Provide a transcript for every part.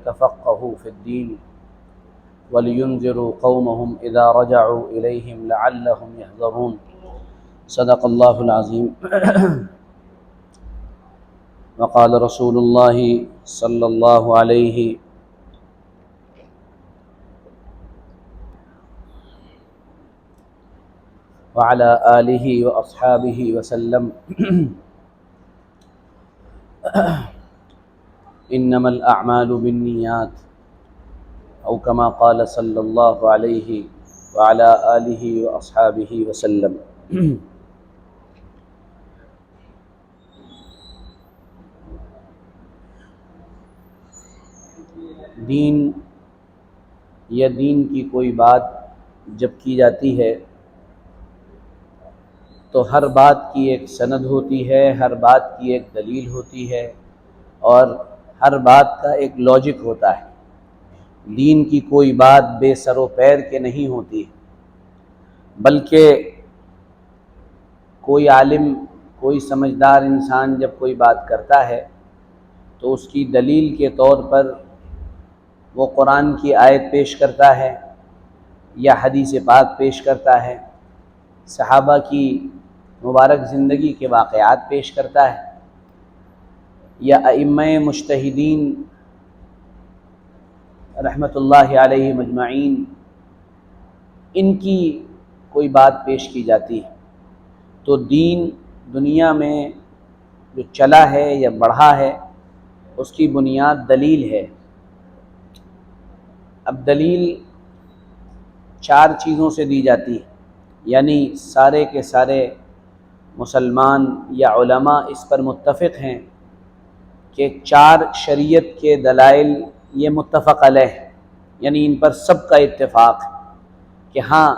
ليتفقهوا في الدين ولينذروا قومهم إذا رجعوا إليهم لعلهم يحذرون صدق الله العظيم وقال رسول الله صلى الله عليه وعلى آله وأصحابه وسلم إنما الأعمال بالنيات أو كما قال صلى الله عليه وعلى آله وأصحابه وسلم۔ دین یا دین کی کوئی بات جب کی جاتی ہے تو ہر بات کی ایک سند ہوتی ہے، ہر بات کی ایک دلیل ہوتی ہے اور ہر بات کا ایک لاجک ہوتا ہے۔ دین کی کوئی بات بے سر و پیر کے نہیں ہوتی، بلکہ کوئی عالم، کوئی سمجھدار انسان جب کوئی بات کرتا ہے تو اس کی دلیل کے طور پر وہ قرآن کی آیت پیش کرتا ہے یا حدیث پاک پیش کرتا ہے، صحابہ کی مبارک زندگی کے واقعات پیش کرتا ہے، یا ائمہ مجتہدین رحمۃ اللہ علیہ مجمعین ان کی کوئی بات پیش کی جاتی ہے۔ تو دین دنیا میں جو چلا ہے یا بڑھا ہے اس کی بنیاد دلیل ہے۔ اب دلیل 4 چیزوں سے دی جاتی ہے، یعنی سارے کے سارے مسلمان یا علماء اس پر متفق ہیں کہ 4 شریعت کے دلائل یہ متفق علیہ، یعنی ان پر سب کا اتفاق ہے کہ ہاں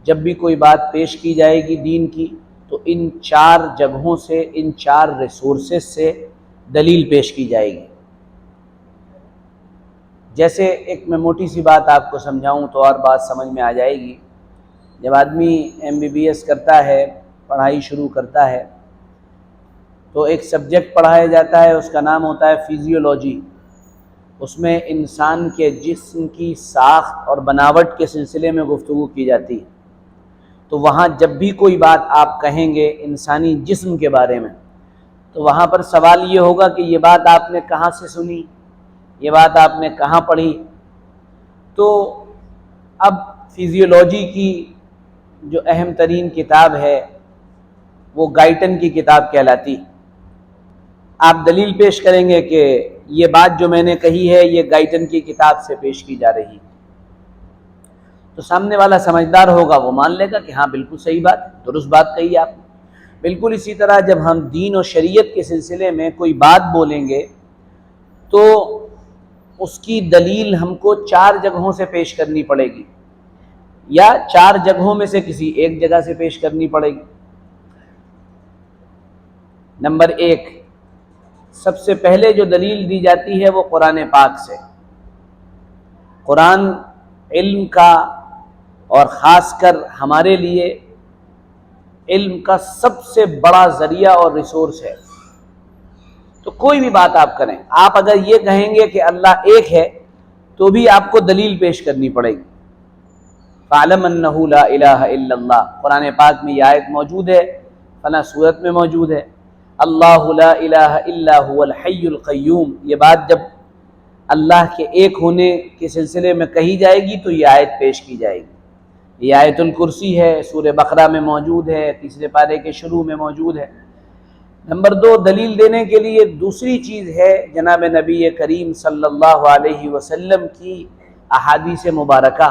جب بھی کوئی بات پیش کی جائے گی دین کی تو ان 4 جگہوں سے، ان 4 ریسورسز سے دلیل پیش کی جائے گی۔ جیسے ایک میں موٹی سی بات آپ کو سمجھاؤں تو اور بات سمجھ میں آ جائے گی۔ جب آدمی MBBS کرتا ہے، پڑھائی شروع کرتا ہے تو ایک سبجیکٹ پڑھایا جاتا ہے، اس کا نام ہوتا ہے فزیولوجی۔ اس میں انسان کے جسم کی ساخت اور بناوٹ کے سلسلے میں گفتگو کی جاتی ہے۔ تو وہاں جب بھی کوئی بات آپ کہیں گے انسانی جسم کے بارے میں تو وہاں پر سوال یہ ہوگا کہ یہ بات آپ نے کہاں سے سنی، یہ بات آپ نے کہاں پڑھی۔ تو اب فزیولوجی کی جو اہم ترین کتاب ہے وہ گائٹن کی کتاب کہلاتی۔ آپ دلیل پیش کریں گے کہ یہ بات جو میں نے کہی ہے یہ گائٹن کی کتاب سے پیش کی جا رہی، تو سامنے والا سمجھدار ہوگا، وہ مان لے گا کہ ہاں بالکل صحیح بات، درست بات کہی آپ نے۔ بالکل اسی طرح جب ہم دین و شریعت کے سلسلے میں کوئی بات بولیں گے تو اس کی دلیل ہم کو 4 جگہوں سے پیش کرنی پڑے گی، یا 4 جگہوں میں سے کسی ایک جگہ سے پیش کرنی پڑے گی۔ نمبر 1، سب سے پہلے جو دلیل دی جاتی ہے وہ قرآن پاک سے۔ قرآن علم کا اور خاص کر ہمارے لیے علم کا سب سے بڑا ذریعہ اور ریسورس ہے۔ تو کوئی بھی بات آپ کریں، آپ اگر یہ کہیں گے کہ اللہ ایک ہے تو بھی آپ کو دلیل پیش کرنی پڑے گی۔ فَاعْلَمْ أَنَّهُ لَا إِلَٰهَ إِلَّا اللَّهُ، قرآن پاک میں یہ آیت موجود ہے، فلاں سورت میں موجود ہے۔ اللہ لا الہ الا هو الحی القیوم، یہ بات جب اللہ کے ایک ہونے کے سلسلے میں کہی جائے گی تو یہ آیت پیش کی جائے گی۔ یہ آیت الکرسی ہے، سورہ بقرہ میں موجود ہے، 3 پارے کے شروع میں موجود ہے۔ نمبر 2، دلیل دینے کے لیے دوسری چیز ہے جناب نبی کریم صلی اللہ علیہ وسلم کی احادیث مبارکہ،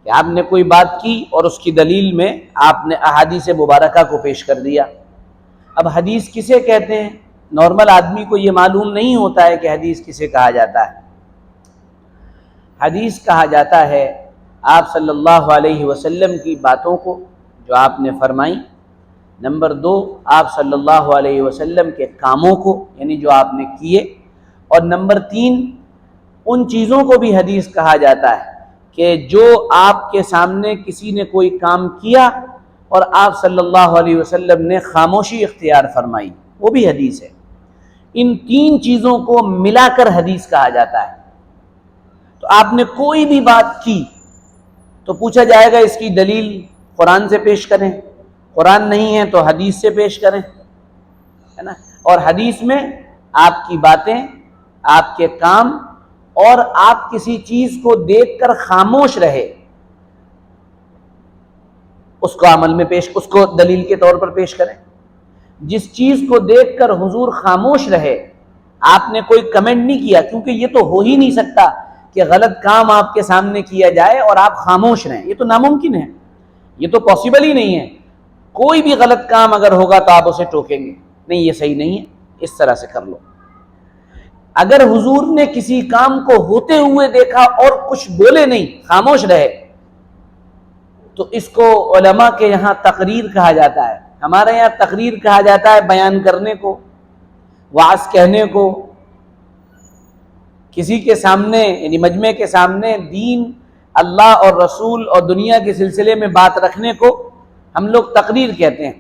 کہ آپ نے کوئی بات کی اور اس کی دلیل میں آپ نے احادیث مبارکہ کو پیش کر دیا۔ اب حدیث کسے کہتے ہیں؟ نارمل آدمی کو یہ معلوم نہیں ہوتا ہے کہ حدیث کسے کہا جاتا ہے۔ حدیث کہا جاتا ہے آپ صلی اللہ علیہ وسلم کی باتوں کو جو آپ نے فرمائی۔ نمبر 2، آپ صلی اللہ علیہ وسلم کے کاموں کو، یعنی جو آپ نے کیے۔ اور نمبر 3، ان چیزوں کو بھی حدیث کہا جاتا ہے کہ جو آپ کے سامنے کسی نے کوئی کام کیا اور آپ صلی اللہ علیہ وسلم نے خاموشی اختیار فرمائی، وہ بھی حدیث ہے۔ ان تین چیزوں کو ملا کر حدیث کہا جاتا ہے۔ تو آپ نے کوئی بھی بات کی تو پوچھا جائے گا اس کی دلیل قرآن سے پیش کریں، قرآن نہیں ہے تو حدیث سے پیش کریں، ہے نا؟ اور حدیث میں آپ کی باتیں، آپ کے کام، اور آپ کسی چیز کو دیکھ کر خاموش رہے اس کو عمل میں پیش، اس کو دلیل کے طور پر پیش کریں۔ جس چیز کو دیکھ کر حضور خاموش رہے، آپ نے کوئی کمنٹ نہیں کیا، کیونکہ یہ تو ہو ہی نہیں سکتا کہ غلط کام آپ کے سامنے کیا جائے اور آپ خاموش رہیں، یہ تو ناممکن ہے، یہ تو پاسبل ہی نہیں ہے۔ کوئی بھی غلط کام اگر ہوگا تو آپ اسے ٹوکیں گے، نہیں یہ صحیح نہیں ہے، اس طرح سے کر لو۔ اگر حضور نے کسی کام کو ہوتے ہوئے دیکھا اور کچھ بولے نہیں، خاموش رہے، تو اس کو علماء کے یہاں تقریر کہا جاتا ہے۔ ہمارے یہاں تقریر کہا جاتا ہے بیان کرنے کو، وعظ کہنے کو، کسی کے سامنے یعنی مجمع کے سامنے دین، اللہ اور رسول اور دنیا کے سلسلے میں بات رکھنے کو ہم لوگ تقریر کہتے ہیں۔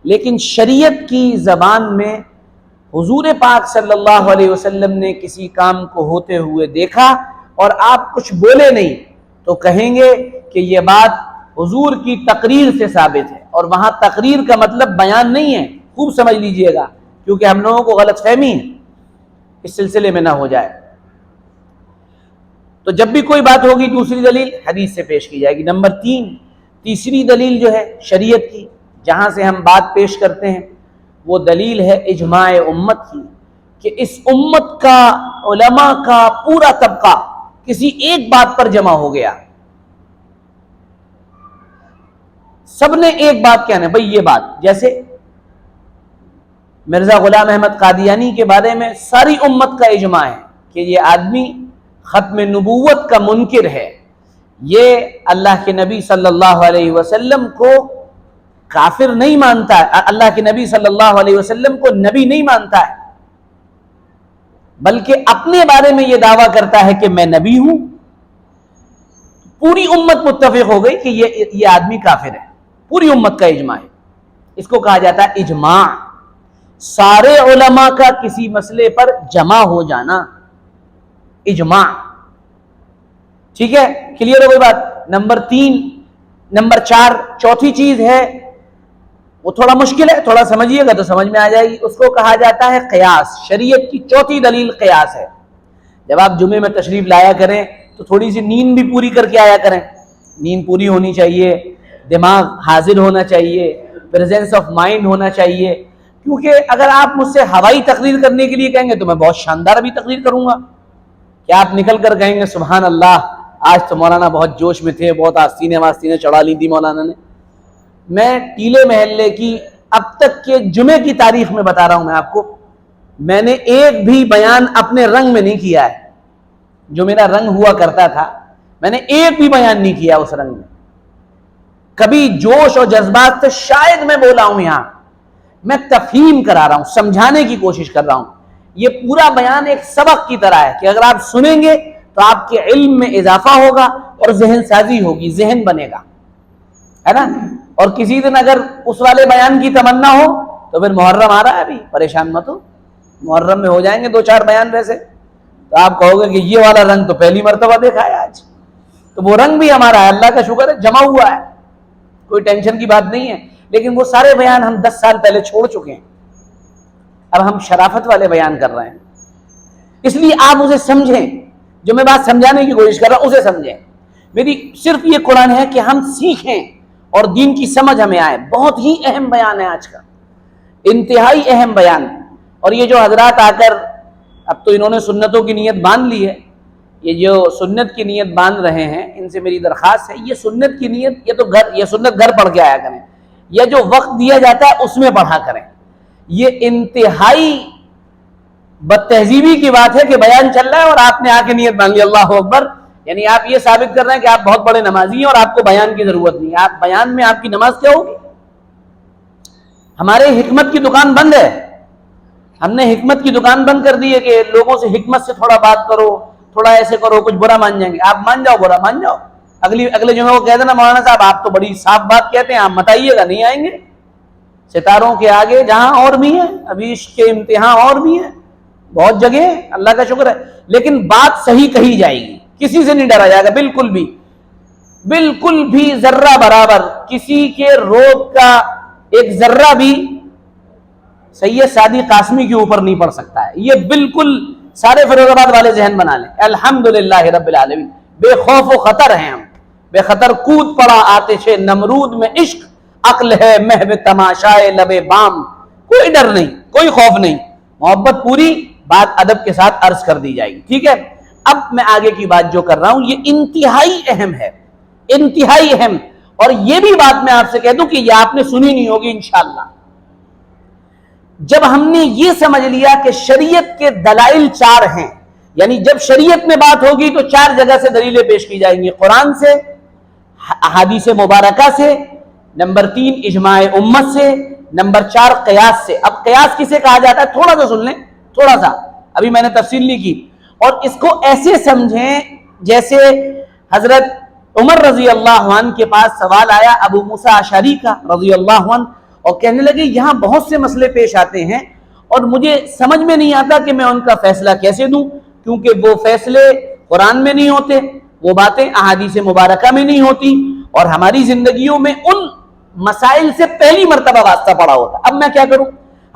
لیکن شریعت کی زبان میں حضور پاک صلی اللہ علیہ وسلم نے کسی کام کو ہوتے ہوئے دیکھا اور آپ کچھ بولے نہیں تو کہیں گے کہ یہ بات حضور کی تقریر سے ثابت ہے، اور وہاں تقریر کا مطلب بیان نہیں ہے، خوب سمجھ لیجئے گا، کیونکہ ہم لوگوں کو غلط فہمی ہے، اس سلسلے میں نہ ہو جائے۔ تو جب بھی کوئی بات ہوگی دوسری دلیل حدیث سے پیش کی جائے گی۔ نمبر 3، تیسری دلیل جو ہے شریعت کی، جہاں سے ہم بات پیش کرتے ہیں، وہ دلیل ہے اجماع امت کی، کہ اس امت کا، علماء کا پورا طبقہ کسی ایک بات پر جمع ہو گیا، سب نے ایک بات کہنا ہے، بھئی یہ بات، جیسے مرزا غلام احمد قادیانی کے بارے میں ساری امت کا اجماع ہے کہ یہ آدمی ختم نبوت کا منکر ہے، یہ اللہ کے نبی صلی اللہ علیہ وسلم کو کافر نہیں مانتا ہے، اللہ کے نبی صلی اللہ علیہ وسلم کو نبی نہیں مانتا ہے، بلکہ اپنے بارے میں یہ دعویٰ کرتا ہے کہ میں نبی ہوں۔ پوری امت متفق ہو گئی کہ یہ آدمی کافر ہے، پوری امت کا اجماع ہے، اس کو کہا جاتا ہے اجماع، سارے علماء کا کسی مسئلے پر جمع ہو جانا، اجماع۔ ٹھیک ہے، کلیئر ہے کوئی بات؟ نمبر 3، نمبر 4، چوتھی چیز ہے، وہ تھوڑا مشکل ہے، تھوڑا سمجھیے گا تو سمجھ میں آ جائے گی، اس کو کہا جاتا ہے قیاس۔ شریعت کی چوتھی دلیل قیاس ہے۔ جب آپ جمعے میں تشریف لایا کریں تو تھوڑی سی نیند بھی پوری کر کے آیا کریں، نیند پوری ہونی چاہیے، دماغ حاضر ہونا چاہیے، پریزنس آف مائنڈ ہونا چاہیے، کیونکہ اگر آپ مجھ سے ہوائی تقریر کرنے کے لیے کہیں گے تو میں بہت شاندار بھی تقریر کروں گا، کہ آپ نکل کر کہیں گے سبحان اللہ آج تو مولانا بہت جوش میں تھے، بہت آستینیں چڑھا لی تھی مولانا نے۔ میں ٹیلے محلے کی اب تک کے جمعے کی تاریخ میں بتا رہا ہوں میں آپ کو، میں نے ایک بھی بیان اپنے رنگ میں نہیں کیا ہے، جو میرا رنگ ہوا کرتا تھا میں نے ایک بھی بیان نہیں کیا اس رنگ میں، کبھی جوش اور جذبات سے شاید میں بولا ہوں، یہاں میں تفہیم کرا رہا ہوں، سمجھانے کی کوشش کر رہا ہوں۔ یہ پورا بیان ایک سبق کی طرح ہے کہ اگر آپ سنیں گے تو آپ کے علم میں اضافہ ہوگا اور ذہن سازی ہوگی، ذہن بنے گا، ہے نا؟ اور کسی دن اگر اس والے بیان کی تمنا ہو تو پھر محرم آ رہا ہے، ابھی پریشان مت ہو، محرم میں ہو جائیں گے 2-4 بیان ویسے، تو آپ کہو گے کہ یہ والا رنگ تو پہلی مرتبہ دیکھا ہے آج، تو وہ رنگ بھی ہمارا ہے، اللہ کا شکر ہے جمع ہوا ہے، کوئی ٹینشن کی بات نہیں ہے۔ لیکن وہ سارے بیان ہم 10 سال پہلے چھوڑ چکے ہیں، اب ہم شرافت والے بیان کر رہے ہیں، اس لیے آپ اسے سمجھیں، جو میں بات سمجھانے کی کوشش کر رہا ہوں اسے سمجھیں۔ میری صرف یہ قرآن ہے کہ ہم سیکھیں اور دین کی سمجھ ہمیں آئے۔ بہت ہی اہم بیان ہے آج کا، انتہائی اہم بیان۔ اور یہ جو حضرات آ کر اب تو انہوں نے سنتوں کی نیت باندھ لی ہے، یہ جو سنت کی نیت باندھ رہے ہیں ان سے میری درخواست ہے، یہ سنت کی نیت یہ سنت گھر پڑھ کے آیا کریں، یا جو وقت دیا جاتا ہے اس میں پڑھا کریں۔ یہ انتہائی بد تہذیبی کی بات ہے کہ بیان چل رہا ہے اور آپ نے آ کے نیت باندھ لی، اللہ اکبر، یعنی آپ یہ ثابت کر رہے ہیں کہ آپ بہت بڑے نمازی ہیں اور آپ کو بیان کی ضرورت نہیں ہے۔ آپ بیان میں آپ کی نماز کیا ہوگی؟ ہمارے حکمت کی دکان بند ہے، ہم نے حکمت کی دکان بند کر دی ہے کہ لوگوں سے حکمت سے تھوڑا بات کرو، تھوڑا ایسے کرو، کچھ برا مان جائیں گے، آپ مان جاؤ، برا مان جاؤ، اگلے جمعے کو کہہ دینا مولانا صاحب آپ تو بڑی صاف بات کہتے ہیں، آپ مت آئیے گا، نہیں آئیں گے۔ ستاروں کے آگے جہاں اور بھی ہیں، ابھی عشق کے امتحان اور بھی ہیں، بہت جگہ اللہ کا شکر ہے، لیکن بات صحیح کہی جائے گی، کسی سے نہیں ڈرا جائے گا، بالکل بھی ذرہ برابر کسی کے روب کا ایک ذرہ بھی سید سعدی قاسمی کے اوپر نہیں پڑ سکتا ہے۔ یہ بالکل سارے فیروز آباد والے ذہن بنا لیں، الحمدللہ رب العالمین، بے خوف و خطر ہیں ہم، بے خطر کود پڑا آتش نمرود میں عشق، عقل ہے محو تماشائے لب بام، کوئی ڈر نہیں، کوئی خوف نہیں، محبت پوری، بات ادب کے ساتھ عرض کر دی جائے گی، ٹھیک ہے۔ اب میں آگے کی بات جو کر رہا ہوں یہ انتہائی اہم ہے، انتہائی اہم، اور یہ بھی بات میں آپ سے کہہ دوں کہ یہ آپ نے سنی نہیں ہوگی انشاءاللہ۔ جب ہم نے یہ سمجھ لیا کہ شریعت کے دلائل 4 ہیں، یعنی جب شریعت میں بات ہوگی تو 4 جگہ سے دلیلیں پیش کی جائیں گی، قرآن سے، احادیث مبارکہ سے، نمبر 3 اجماع امت سے، نمبر 4 قیاس سے۔ اب قیاس کسے کہا جاتا ہے تھوڑا سا سن لیں، تھوڑا سا، ابھی میں نے تفصیل نہیں کی، اور اس کو ایسے سمجھیں جیسے حضرت عمر رضی اللہ عنہ کے پاس سوال آیا ابو موسیٰ اشعری کا رضی اللہ عنہ، اور کہنے لگے یہاں بہت سے مسئلے پیش آتے ہیں اور مجھے سمجھ میں نہیں آتا کہ میں ان کا فیصلہ کیسے دوں، کیونکہ وہ فیصلے قرآن میں نہیں ہوتے، وہ باتیں احادیث مبارکہ میں نہیں ہوتی، اور ہماری زندگیوں میں ان مسائل سے پہلی مرتبہ واسطہ پڑا ہوتا۔ اب میں کیا کروں؟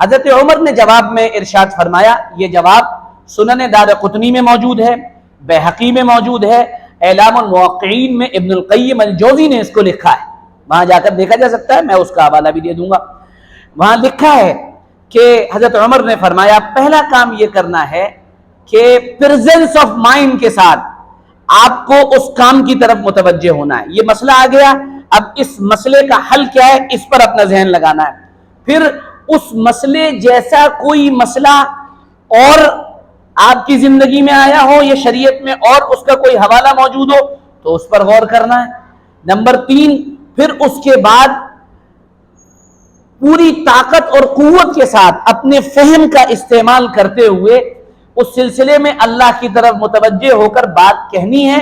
حضرت عمر نے جواب میں ارشاد فرمایا، یہ جواب سنن دارقطنی میں موجود ہے، بیہقی میں موجود ہے، اعلام الموقعین میں ابن القیم الجوزی نے اس کو لکھا ہے، وہاں جا کر دیکھا جا سکتا ہے، میں اس کا حوالہ بھی دے دوں گا۔ وہاں لکھا ہے کہ حضرت عمر نے فرمایا پہلا کام یہ کرنا ہے کہ پریزنس آف مائنڈ کے ساتھ آپ کو اس کام کی طرف متوجہ ہونا ہے، یہ مسئلہ آ گیا، اب اس مسئلے کا حل کیا ہے، اس پر اپنا ذہن لگانا ہے۔ پھر اس مسئلے جیسا کوئی مسئلہ اور آپ کی زندگی میں آیا ہو یا شریعت میں اور اس کا کوئی حوالہ موجود ہو تو اس پر غور کرنا ہے۔ نمبر 3، پھر اس کے بعد پوری طاقت اور قوت کے ساتھ اپنے فہم کا استعمال کرتے ہوئے اس سلسلے میں اللہ کی طرف متوجہ ہو کر بات کہنی ہے،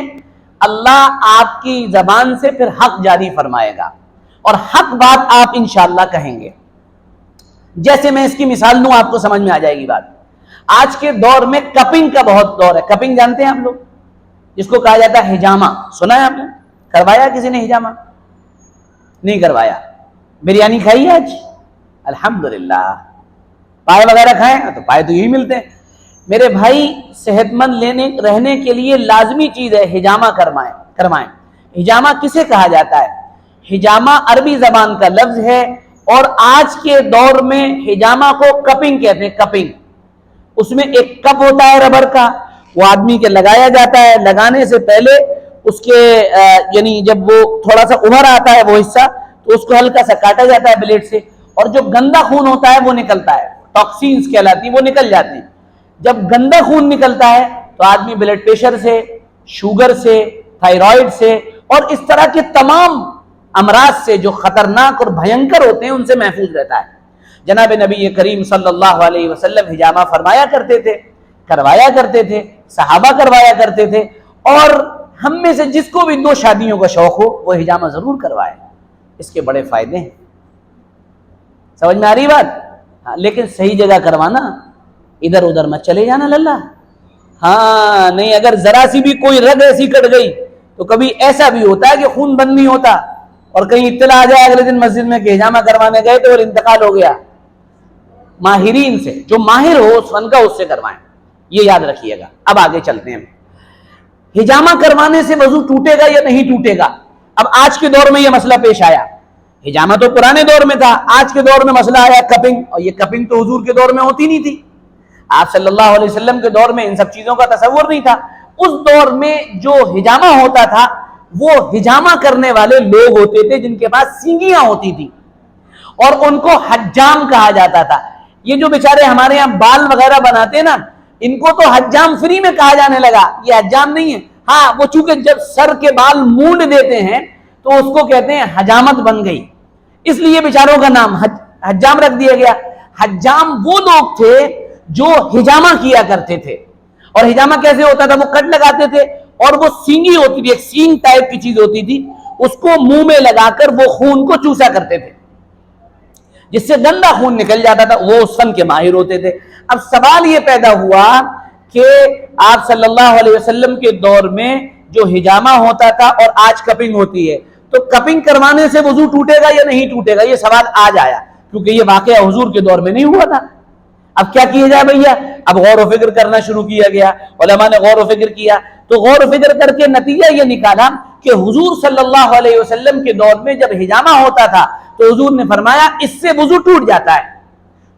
اللہ آپ کی زبان سے پھر حق جاری فرمائے گا اور حق بات آپ انشاءاللہ کہیں گے۔ جیسے میں اس کی مثال دوں آپ کو سمجھ میں آ جائے گی بات۔ آج کے دور میں کپنگ کا بہت دور ہے، کپنگ جانتے ہیں آپ لوگ، جس کو کہا جاتا ہے حجامہ، سنا ہے آپ نے؟ کروایا کسی نے حجامہ؟ نہیں کروایا؟ بریانی کھائی ہے آج؟ الحمدللہ۔ پائے وغیرہ کھائیں؟ تو پائے تو یہی ملتے ہیں میرے بھائی۔ صحت مند رہنے کے لیے لازمی چیز ہے حجامہ کروائیں۔ حجامہ کسے کہا جاتا ہے؟ حجامہ عربی زبان کا لفظ ہے، اور آج کے دور میں حجامہ کو کپنگ کہتے ہیں، کپنگ۔ اس میں ایک کپ ہوتا ہے ربر کا، وہ آدمی کے لگایا جاتا ہے، لگانے سے پہلے اس کے یعنی جب وہ تھوڑا سا ابھر آتا ہے وہ حصہ تو اس کو ہلکا سا کاٹا جاتا ہے بلیڈ سے، اور جو گندا خون ہوتا ہے وہ نکلتا ہے، ٹاکسینز کہلاتی ہیں، وہ نکل جاتے ہیں۔ جب گندا خون نکلتا ہے تو آدمی بلڈ پریشر سے، شوگر سے، تھائرائیڈ سے اور اس طرح کے تمام امراض سے جو خطرناک اور بھینکر ہوتے ہیں ان سے محفوظ رہتا ہے۔ جناب نبی کریم صلی اللہ علیہ وسلم حجامہ فرمایا کرتے تھے، کروایا کرتے تھے، صحابہ کروایا کرتے تھے، اور ہم میں سے جس کو بھی 2 شادیوں کا شوق ہو وہ حجامہ ضرور کروائے، اس کے بڑے فائدے ہیں۔ سمجھ میں آ رہی بات؟ ہاں، لیکن صحیح جگہ کروانا، ادھر ادھر مت چلے جانا للہ۔ ہاں نہیں، اگر ذرا سی بھی کوئی رگ ایسی کٹ گئی تو کبھی ایسا بھی ہوتا ہے کہ خون بند نہیں ہوتا، اور کہیں اطلاع آ جائے اگلے دن مسجد میں کہ حجامہ کروانے گئے تو اور انتقال ہو گیا۔ ماہرین سے، جو ماہر ہو اس فن کا، اس سے کروائیں، یہ یاد رکھیے گا۔ اب آگے چلتے ہیں، حجامہ کروانے سے وضو ٹوٹے گا یا نہیں ٹوٹے گا؟ اب آج کے دور میں یہ مسئلہ پیش آیا، حجامہ تو پرانے دور میں تھا، آج کے دور میں مسئلہ آیا کپنگ، اور یہ کپنگ تو حضور کے دور میں ہوتی نہیں تھی، آپ صلی اللہ علیہ وسلم کے دور میں ان سب چیزوں کا تصور نہیں تھا۔ اس دور میں جو حجامہ ہوتا تھا وہ حجامہ کرنے والے لوگ ہوتے تھے جن کے پاس سینگیاں ہوتی تھی، اور ان کو حجام کہا جاتا تھا۔ یہ جو بیچارے ہمارے یہاں بال وغیرہ بناتے نا، ان کو تو حجام فری میں کہا جانے لگا، یہ حجام نہیں ہے۔ ہاں، وہ چونکہ جب سر کے بال مونڈ دیتے ہیں تو اس کو کہتے ہیں حجامت بن گئی، اس لیے بیچاروں کا نام حجام رکھ دیا گیا۔ حجام وہ لوگ تھے جو حجامہ کیا کرتے تھے، اور حجامہ کیسے ہوتا تھا؟ وہ کٹ لگاتے تھے، اور وہ سینگی ہوتی تھی، ایک سینگ ٹائپ کی چیز ہوتی تھی، اس کو منہ میں لگا کر وہ خون کو چوسا کرتے تھے۔ جس سے گندا خون نکل جاتا تھا، وہ اس فن کے ماہر ہوتے تھے۔ اب سوال یہ پیدا ہوا کہ آپ صلی اللہ علیہ وسلم کے دور میں جو حجامہ ہوتا تھا اور آج کپنگ ہوتی ہے، تو کپنگ کروانے سے وضو ٹوٹے گا یا نہیں ٹوٹے گا؟ یہ سوال آج آیا، کیونکہ یہ واقعہ حضور کے دور میں نہیں ہوا تھا۔ اب کیا کیا جائے بھیا؟ اب غور و فکر کرنا شروع کیا گیا، علماء نے غور و فکر کیا، تو غور و فکر کر کے نتیجہ یہ نکالا کہ حضور صلی اللہ علیہ وسلم کے دور میں جب حجامہ ہوتا تھا تو حضور نے فرمایا اس سے وضو ٹوٹ جاتا ہے۔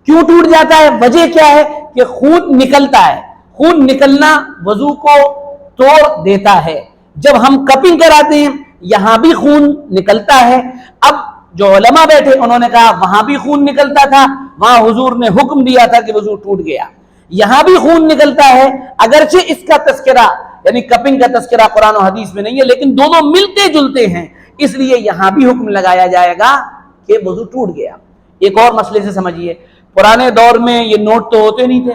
کیوں ٹوٹ جاتا ہے؟ وجہ کیا ہے؟ کہ خون نکلتا ہے، خون نکلنا وضو کو توڑ دیتا ہے۔ جب ہم کپنگ کراتے ہیں یہاں بھی خون نکلتا ہے۔ اب جو علماء بیٹھے انہوں نے کہا وہاں بھی خون نکلتا تھا، وہاں حضور نے حکم دیا تھا کہ وضو ٹوٹ گیا، یہاں بھی خون نکلتا ہے، اگرچہ اس کا تذکرہ یعنی کپنگ کا تذکرہ قرآن و حدیث میں نہیں ہے، لیکن دونوں ملتے جلتے ہیں، اس لیے یہاں بھی حکم لگایا جائے گا کہ وضو ٹوٹ گیا۔ ایک اور مسئلے سے سمجھیے، پرانے دور میں یہ نوٹ تو ہوتے نہیں تھے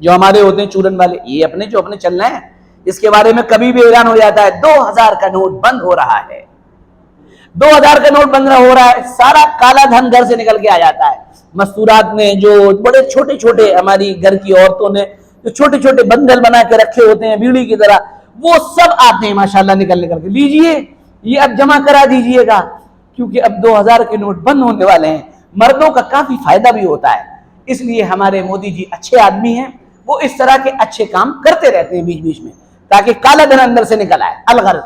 جو ہمارے ہوتے ہیں چورن والے، یہ اپنے جو اپنے چلنا ہے، اس کے بارے میں کبھی بھی اعلان ہو جاتا ہے 2000 کا نوٹ بند ہو رہا ہے، 2000 کا نوٹ بند ہو رہا ہے، سارا کالا دھن گھر سے نکل کے آ جاتا ہے۔ مستورات نے جو بڑے چھوٹے چھوٹے ہماری گھر کی عورتوں نے جو چھوٹے چھوٹے بندل بنا کے رکھے ہوتے ہیں بیڑی کی طرح، وہ سب آتے ہیں ماشاءاللہ نکل کے، لیجئے یہ اب جمع کرا دیجئے گا، کیونکہ اب 2000 کے نوٹ بند ہونے والے ہیں۔ مردوں کا کافی فائدہ بھی ہوتا ہے، اس لیے ہمارے مودی جی اچھے آدمی ہیں، وہ اس طرح کے اچھے کام کرتے رہتے ہیں بیچ بیچ میں تاکہ کالا دھن اندر سے نکل آئے الغرض۔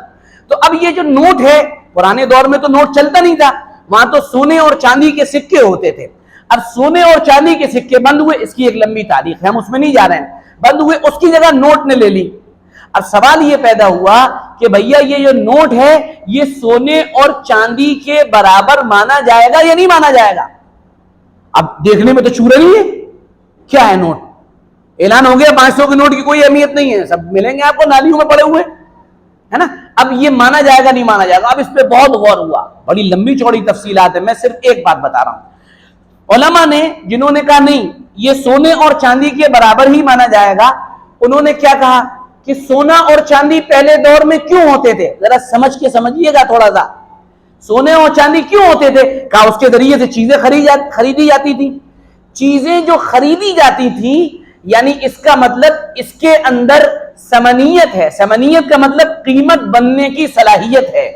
تو اب یہ جو نوٹ ہے، پرانے دور میں تو نوٹ چلتا نہیں تھا، وہاں تو سونے اور چاندی کے سکے ہوتے تھے۔ اب سونے اور چاندی کے سکے بند ہوئے، اس کی ایک لمبی تاریخ ہے، ہم اس میں نہیں جا رہے ہیں، بند ہوئے، اس کی جگہ نوٹ نے لے لی۔ اب سوال یہ پیدا ہوا کہ بھیا یہ جو نوٹ ہے یہ سونے اور چاندی کے برابر مانا جائے گا یا نہیں مانا جائے گا؟ اب دیکھنے میں تو چورا نہیں ہے، کیا ہے نوٹ؟ اعلان ہو گیا 500 کے نوٹ کی کوئی اہمیت نہیں ہے، سب ملیں گے آپ کو نالیوں میں پڑے ہوئے، ہے نا؟ اب یہ مانا جائے گا نہیں مانا جائے گا؟ اب اس پہ بہت غور ہوا، بڑی لمبی چوڑی تفصیلات ہیں، میں صرف ایک بات بتا رہا ہوں۔ علماء نے جنہوں نے کہا نہیں یہ سونے اور چاندی کے برابر ہی مانا جائے گا، انہوں نے کیا کہا کہ سونا اور چاندی پہلے دور میں کیوں ہوتے تھے؟ ذرا سمجھ کے سمجھیے گا تھوڑا سا، سونے اور چاندی کیوں ہوتے تھے؟ کہا اس کے ذریعے سے چیزیں خریدی جاتی تھی، چیزیں جو خریدی جاتی تھیں، یعنی اس کا مطلب اس کے اندر ثمنیت ہے، ثمنیت کا مطلب قیمت بننے کی صلاحیت ہے۔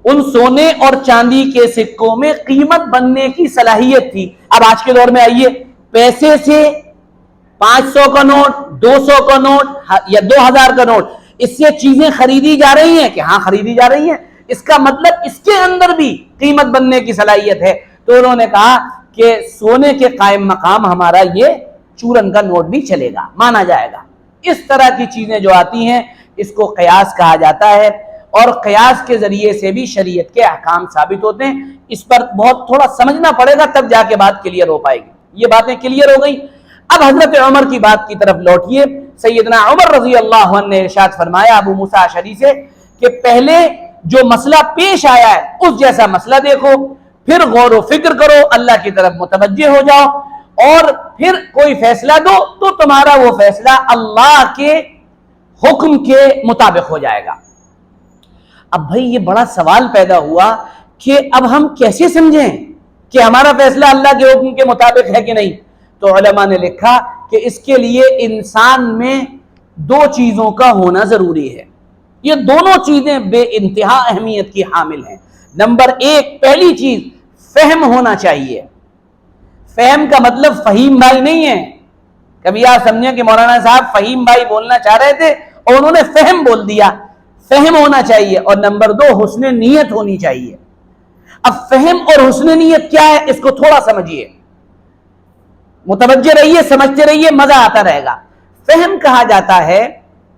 ان سونے اور چاندی کے سکوں میں قیمت بننے کی صلاحیت تھی۔ اب آج کے دور میں آئیے، پیسے سے 500 کا نوٹ، 200 کا نوٹ یا 2000 کا نوٹ، اس سے چیزیں خریدی جا رہی ہیں کہ ہاں خریدی جا رہی ہیں، اس کا مطلب اس کے اندر بھی قیمت بننے کی صلاحیت ہے۔ تو انہوں نے کہا کہ سونے کے قائم مقام ہمارا یہ چورن کا نوٹ بھی چلے گا، مانا جائے گا۔ اس طرح کی چیزیں جو آتی ہیں اس کو قیاس کہا جاتا ہے، اور قیاس کے ذریعے سے بھی شریعت کے احکام ثابت ہوتے ہیں۔ اس پر بہت تھوڑا سمجھنا پڑے گا تب جا کے بات کلیئر ہو پائے گی۔ یہ باتیں کلیئر ہو گئی۔ اب حضرت عمر کی بات کی طرف لوٹیے۔ سیدنا عمر رضی اللہ عنہ نے ارشاد فرمایا ابو موسیٰ اشعری سے کہ پہلے جو مسئلہ پیش آیا ہے اس جیسا مسئلہ دیکھو، پھر غور و فکر کرو، اللہ کی طرف متوجہ ہو جاؤ، اور پھر کوئی فیصلہ دو تو تمہارا وہ فیصلہ اللہ کے حکم کے مطابق ہو جائے گا۔ اب بھائی یہ بڑا سوال پیدا ہوا کہ اب ہم کیسے سمجھیں کہ ہمارا فیصلہ اللہ کے حکم کے مطابق ہے کہ نہیں؟ تو علماء نے لکھا کہ اس کے لیے انسان میں دو چیزوں کا ہونا ضروری ہے۔ یہ دونوں چیزیں بے انتہا اہمیت کی حامل ہیں۔ نمبر ایک، پہلی چیز فہم ہونا چاہیے۔ فہم کا مطلب فہیم بھائی نہیں ہے، کبھی آپ سمجھیں کہ مولانا صاحب فہیم بھائی بولنا چاہ رہے تھے اور انہوں نے فہم بول دیا۔ فہم ہونا چاہیے، اور نمبر دو حسن نیت ہونی چاہیے۔ اب فہم اور حسن نیت کیا ہے اس کو تھوڑا سمجھیے، متوجہ رہیے، سمجھتے رہیے، مزہ آتا رہے گا۔ فہم کہا جاتا ہے،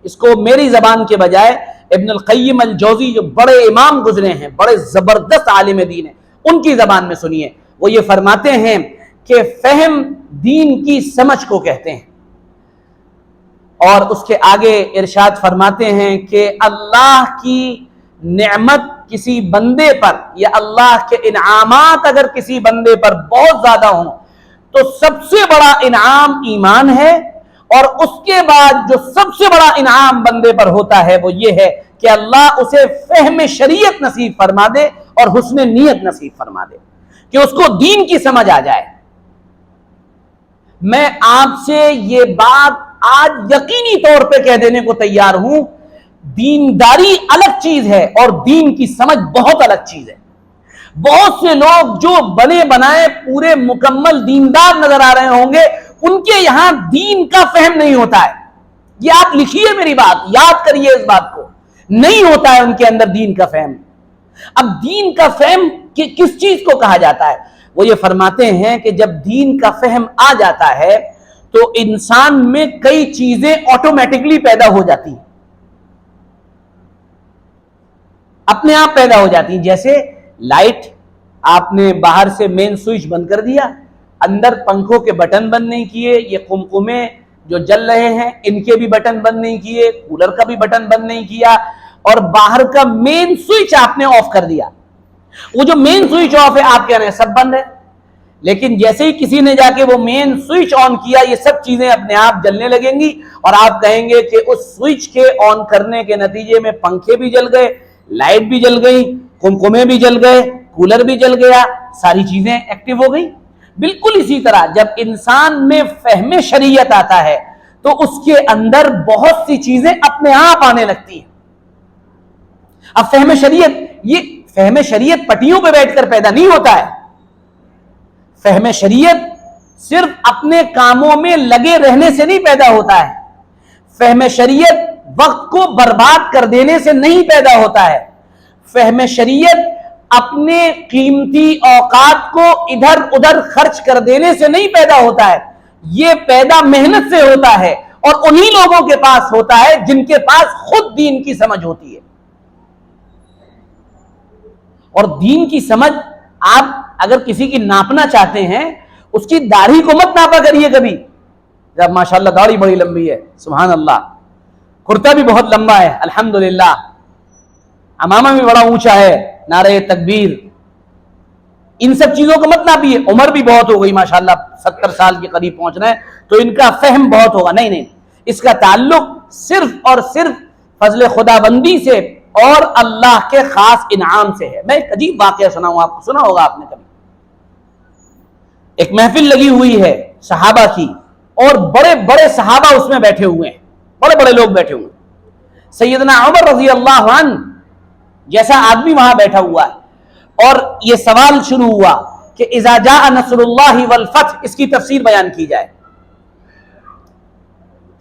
اس کو میری زبان کے بجائے ابن القیم الجوزی جو بڑے امام گزرے ہیں، بڑے زبردست عالم دین ہیں، ان کی زبان میں سنیے۔ وہ یہ فرماتے ہیں کہ فہم دین کی سمجھ کو کہتے ہیں، اور اس کے آگے ارشاد فرماتے ہیں کہ اللہ کی نعمت کسی بندے پر یا اللہ کے انعامات اگر کسی بندے پر بہت زیادہ ہوں تو سب سے بڑا انعام ایمان ہے، اور اس کے بعد جو سب سے بڑا انعام بندے پر ہوتا ہے وہ یہ ہے کہ اللہ اسے فہم شریعت نصیب فرما دے اور حسن نیت نصیب فرما دے۔ کہ اس کو دین کی سمجھ آ جائے. میں آپ سے یہ بات آج یقینی طور پہ کہہ دینے کو تیار ہوں، دینداری الگ چیز ہے اور دین کی سمجھ بہت الگ چیز ہے. بہت سے لوگ جو بنے بنائے پورے مکمل دیندار نظر آ رہے ہوں گے، ان کے یہاں دین کا فہم نہیں ہوتا ہے. یہ آپ لکھیے میری بات، یاد کریے اس بات کو، نہیں ہوتا ہے ان کے اندر دین کا فہم. اب دین کا فہم کس چیز کو کہا جاتا ہے؟ وہ یہ فرماتے ہیں کہ جب دین کا فہم آ جاتا ہے تو انسان میں کئی چیزیں آٹومیٹکلی پیدا ہو جاتی ہیں، اپنے آپ پیدا ہو جاتی ہیں. جیسے لائٹ، آپ نے باہر سے مین سوئچ بند کر دیا، اندر پنکھوں کے بٹن بند نہیں کیے، یہ قمقمے جو جل رہے ہیں ان کے بھی بٹن بند نہیں کیے، کولر کا بھی بٹن بند نہیں کیا، اور باہر کا مین سوئچ آپ نے آف کر دیا. وہ جو مین سوئچ آف ہے آپ کہہ رہے ہیں سب بند ہے، لیکن جیسے ہی کسی نے جا کے وہ مین سوئچ آن کیا، یہ سب چیزیں اپنے آپ جلنے لگیں گی، اور آپ کہیں گے کہ اس سوئچ کے آن کرنے کے نتیجے میں پنکھے بھی جل گئے، لائٹ بھی جل گئی، قمقمے بھی جل گئے، کولر بھی جل گیا، ساری چیزیں ایکٹیو ہو گئی. بالکل اسی طرح جب انسان میں فہم شریعت آتا ہے تو اس کے اندر بہت سی چیزیں اپنے آپ آنے لگتی ہیں. اب فہم شریعت پٹیوں پہ بیٹھ کر پیدا نہیں ہوتا ہے. فہم شریعت صرف اپنے کاموں میں لگے رہنے سے نہیں پیدا ہوتا ہے. فہم شریعت وقت کو برباد کر دینے سے نہیں پیدا ہوتا ہے. فہم شریعت اپنے قیمتی اوقات کو ادھر ادھر خرچ کر دینے سے نہیں پیدا ہوتا ہے. یہ پیدا محنت سے ہوتا ہے، اور انہی لوگوں کے پاس ہوتا ہے جن کے پاس خود دین کی سمجھ ہوتی ہے. اور دین کی سمجھ آپ اگر کسی کی ناپنا چاہتے ہیں، اس کی داڑھی کو مت ناپا کریے کبھی. جب ماشاءاللہ داڑھی بڑی لمبی ہے، سبحان اللہ، کرتا بھی بہت لمبا ہے الحمدللہ، امامہ بھی بڑا اونچا ہے، نعرہ تکبیر، ان سب چیزوں کو مت ناپیے. عمر بھی بہت ہو گئی ماشاءاللہ، 70 سال کے قریب پہنچ رہے ہیں، تو ان کا فہم بہت ہوگا. نہیں، اس کا تعلق صرف اور صرف فضل خدا بندی سے اور اللہ کے خاص انعام سے ہے. میں ایک عجیب واقعہ سناؤں آپ کو، سنا ہوگا آپ نے کبھی. ایک محفل لگی ہوئی ہے صحابہ کی، اور بڑے بڑے صحابہ اس میں بیٹھے ہوئے ہیں، بڑے بڑے لوگ بیٹھے ہوئے ہیں. سیدنا عمر رضی اللہ عنہ جیسا آدمی وہاں بیٹھا ہوا ہے، اور یہ سوال شروع ہوا کہ اذا جاء نصر اللہ والفتح، اس کی تفسیر بیان کی جائے.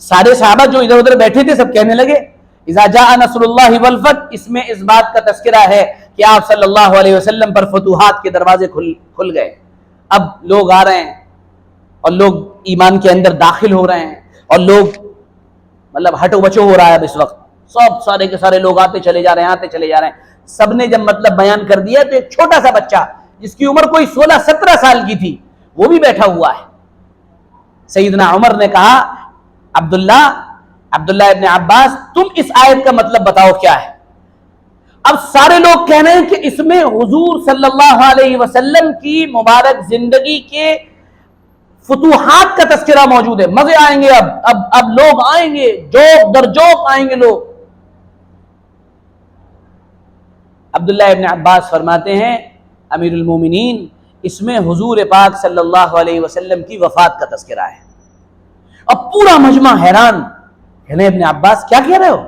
سارے صحابہ جو ادھر ادھر بیٹھے تھے سب کہنے لگے اذا جاء نصر اللہ والفتح، اس میں اس بات کا تذکرہ ہے کہ آپ صلی اللہ علیہ وسلم پر فتوحات کے دروازے کھل گئے. اب لوگ آ رہے ہیں اور لوگ ایمان کے اندر داخل ہو رہے ہیں، اور لوگ مطلب ہٹو بچو ہو رہا ہے. اب اس وقت سب سارے کے سارے لوگ آتے چلے جا رہے ہیں. سب نے جب مطلب بیان کر دیا تو ایک چھوٹا سا بچہ جس کی عمر کوئی 16-17 سال کی تھی، وہ بھی بیٹھا ہوا ہے. سیدنا عمر نے کہا عبداللہ ابن عباس، تم اس آیت کا مطلب بتاؤ کیا ہے. اب سارے لوگ کہہ رہے ہیں کہ اس میں حضور صلی اللہ علیہ وسلم کی مبارک زندگی کے فتوحات کا تذکرہ موجود ہے. مزے آئیں گے، اب لوگ آئیں گے، جوک در جوک آئیں گے لوگ. عبداللہ ابن عباس فرماتے ہیں امیر المومنین، اس میں حضور پاک صلی اللہ علیہ وسلم کی وفات کا تذکرہ ہے. اب پورا مجمع حیران، کہنے ابن عباس کیا کہہ رہے ہو،